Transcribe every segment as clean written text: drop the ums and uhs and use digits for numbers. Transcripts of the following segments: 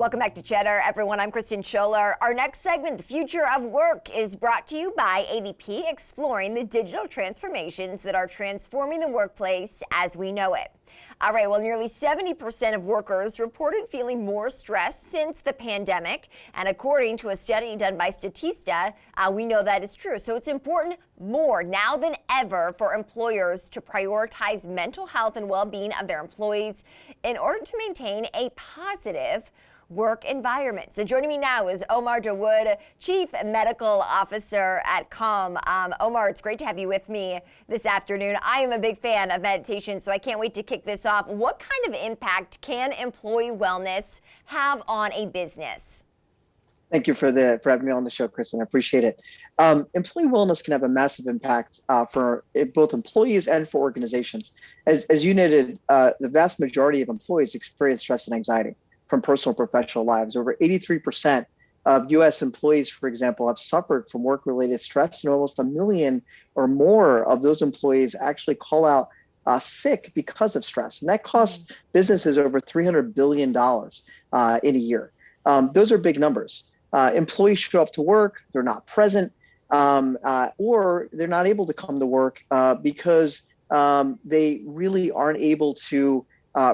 Welcome back to Cheddar, everyone. I'm Kristen Scholler. Our next segment, The Future of Work, is brought to you by ADP, exploring the digital transformations that are transforming the workplace as we know it. All right, well, nearly 70% of workers reported feeling more stressed since the pandemic. And according to a study done by Statista, we know that is true. So it's important more now than ever for employers to prioritize mental health and well-being of their employees in order to maintain a positive work environment. So joining me now is Omar Dawood, Chief Medical Officer at Calm. Omar, it's great to have you with me this afternoon. I am a big fan of meditation, so I can't wait to kick this off. What kind of impact can employee wellness have on a business? Thank you for having me on the show, Kristen. I appreciate it. Employee wellness can have a massive impact for both employees and for organizations. As you noted, the vast majority of employees experience stress and anxiety from personal and professional lives. Over 83% of U.S. employees, for example, have suffered from work-related stress, and almost 1 million or more of those employees actually call out sick because of stress. And that costs businesses over $300 billion in a year. Those are big numbers. Employees show up to work, they're not present, or they're not able to come to work because they really aren't able to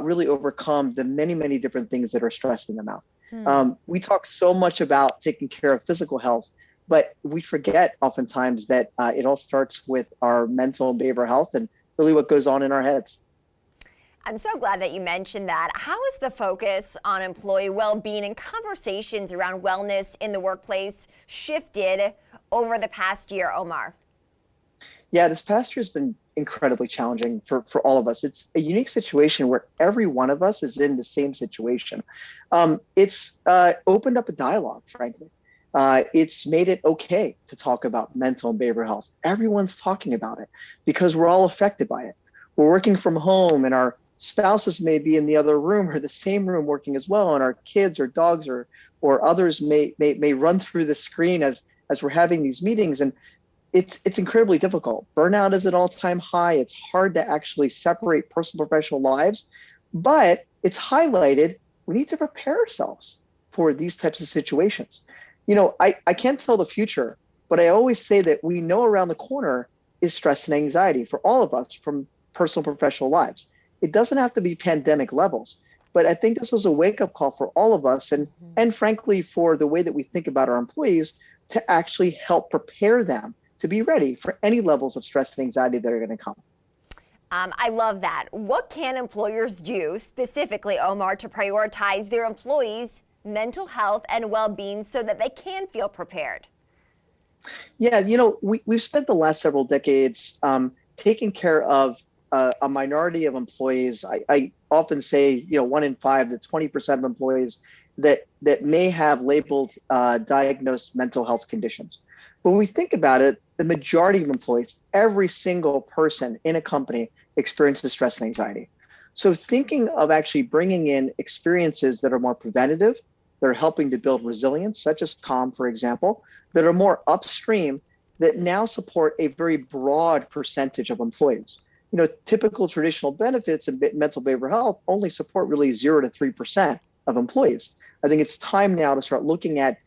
really overcome the many different things that are stressing them out. We talk so much about taking care of physical health, but we forget oftentimes that it all starts with our mental and behavioral health and really what goes on in our heads. I'm so glad that you mentioned that. How has the focus on employee well-being and conversations around wellness in the workplace shifted over the past year, Omar? Yeah, this past year has been incredibly challenging for all of us. It's a unique situation where every one of us is in the same situation. It's opened up a dialogue, frankly. It's made it okay to talk about mental and behavioral health. Everyone's talking about it because we're all affected by it. We're working from home and our spouses may be in the other room or the same room working as well, and our kids or dogs or others may run through the screen as we're having these meetings. And it's incredibly difficult. Burnout is at all-time high. It's hard to actually separate personal and professional lives, but it's highlighted we need to prepare ourselves for these types of situations. You know, I can't tell the future, but I always say that we know around the corner is stress and anxiety for all of us from personal and professional lives. It doesn't have to be pandemic levels, but I think this was a wake-up call for all of us and frankly, for the way that we think about our employees to actually help prepare them to be ready for any levels of stress and anxiety that are going to come. I love that. What can employers do specifically, Omar, to prioritize their employees' mental health and well-being so that they can feel prepared? Yeah, you know, we've spent the last several decades taking care of a minority of employees. I often say, you know, 1 in 5 to 20% of employees that may have labeled diagnosed mental health conditions. But when we think about it, the majority of employees, every single person in a company experiences stress and anxiety. So thinking of actually bringing in experiences that are more preventative, that are helping to build resilience, such as Calm, for example, that are more upstream, that now support a very broad percentage of employees. You know, typical traditional benefits in mental behavioral health only support really 0 to 3% of employees. I think it's time now to start looking at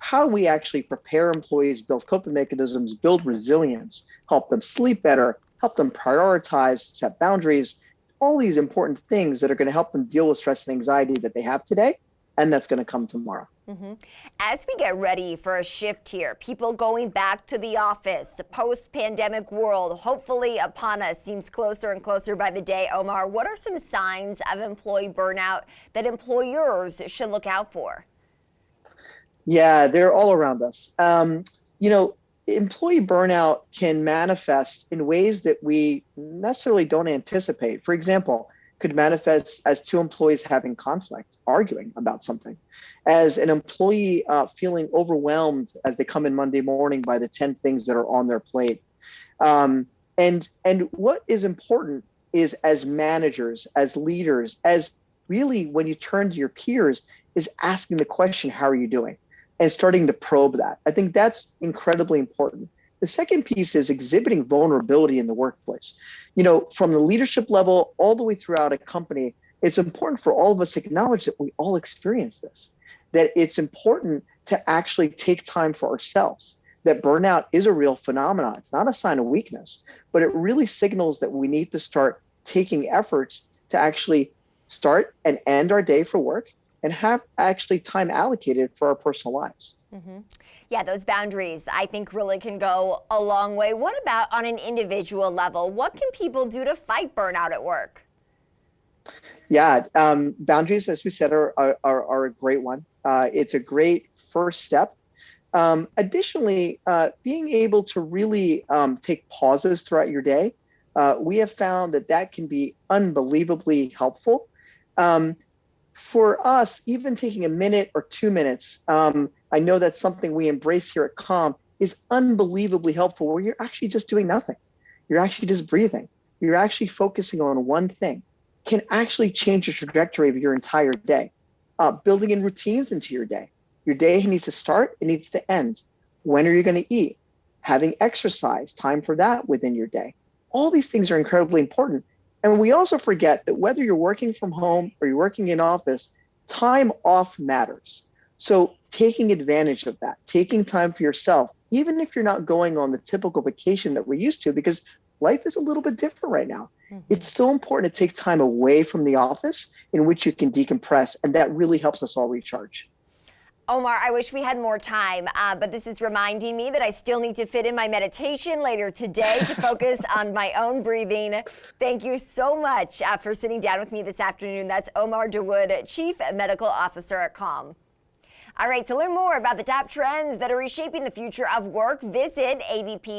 how we actually prepare employees, build coping mechanisms, build resilience, help them sleep better, help them prioritize, set boundaries, all these important things that are going to help them deal with stress and anxiety that they have today, and that's going to come tomorrow. As we get ready for a shift here, people going back to the office, the post-pandemic world, hopefully upon us, seems closer and closer by the day, Omar. What are some signs of employee burnout that employers should look out for? Yeah, they're all around us. You know, employee burnout can manifest in ways that we necessarily don't anticipate. For example, could manifest as 2 employees having conflict, arguing about something, as an employee feeling overwhelmed as they come in Monday morning by the 10 things that are on their plate. And what is important is, as managers, as leaders, as really when you turn to your peers, is asking the question, how are you doing? And starting to probe that. I think that's incredibly important. The second piece is exhibiting vulnerability in the workplace. You know, from the leadership level all the way throughout a company, it's important for all of us to acknowledge that we all experience this. that it's important to actually take time for ourselves. That burnout is a real phenomenon. It's not a sign of weakness, but it really signals that we need to start taking efforts to actually start and end our day for work and have actually time allocated for our personal lives. Mm-hmm. Yeah, those boundaries, I think, really can go a long way. What about on an individual level? What can people do to fight burnout at work? Yeah, boundaries, as we said, are a great one. It's a great first step. Additionally, being able to really take pauses throughout your day, we have found that that can be unbelievably helpful. For us, even taking a minute or 2 minutes, I know that's something we embrace here at Calm, is unbelievably helpful, where you're actually just doing nothing. You're actually just breathing. You're actually focusing on one thing, can actually change the trajectory of your entire day. Building in routines into your day. Your day needs to start, it needs to end. When are you going to eat? Having exercise, time for that within your day. All these things are incredibly important. And we also forget that whether you're working from home or you're working in office, time off matters. So taking advantage of that, taking time for yourself, even if you're not going on the typical vacation that we're used to, because life is a little bit different right now. Mm-hmm. It's so important to take time away from the office in which you can decompress, and that really helps us all recharge. Omar, I wish we had more time, but this is reminding me that I still need to fit in my meditation later today to focus on my own breathing. Thank you so much for sitting down with me this afternoon. That's Omar Dawood, Chief Medical Officer at Calm. All right, to learn more about the top trends that are reshaping the future of work, visit adp.com/y-adp.